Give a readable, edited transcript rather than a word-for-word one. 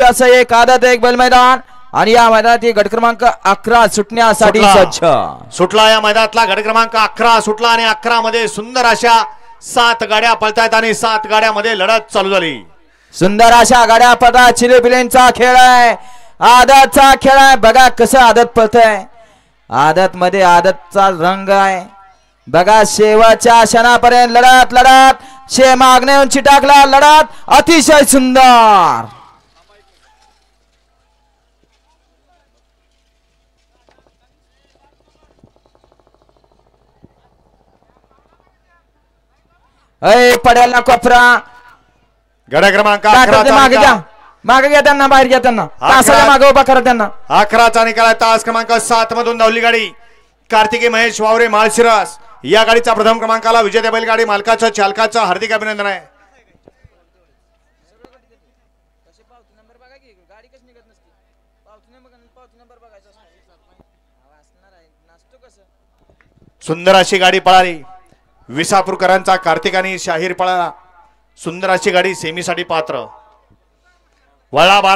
असं एक आदत एक बैल मैदान आणि या मैदानात गट क्रमांक 11 सुटण्यासाठी सज्ज सुटला। या मैदानातला गट क्रमांक 11 सुटला आणि 11 मध्ये सुंदर अशा 7 गाड्या पळतायत आणि 7 गाड्यामध्ये लढत चालू झाली। सुंदर अशा गाड्या पळतात। चिलीपिलींचा खेळ आहे, आदतचा खेळ आहे। बघा कसं आदत पळतंय, आदत मध्ये आदतचा रंग आहे। बघा शेवटच्या क्षणापर्यंत लढत लढत शे मागणे उंची टाकला लढत अतिशय सुंदर। पडेल कोपरा गड क्रमांक मागे घ्या, मागे घ्या त्यांना, बाहेर घ्या त्यांना, तासाच्या मागे उभा करा त्यांना। 11चा निकाल तास क्रमांक 7 मधून धावली गाडी कार्तिकी महेश वावरे माळशिरस। या गाडीचा प्रथम क्रमांकाला विजेत्या बैलगाडी मालकाचं चालकाचं हार्दिक अभिनंदन आहे। सुंदर अशी गाडी पळाली, विसापूरकरांचा कार्तिक आणि शाहीर पळाला। सुंदर अशी गाडी सेमीसाठी पात्र। वळा 12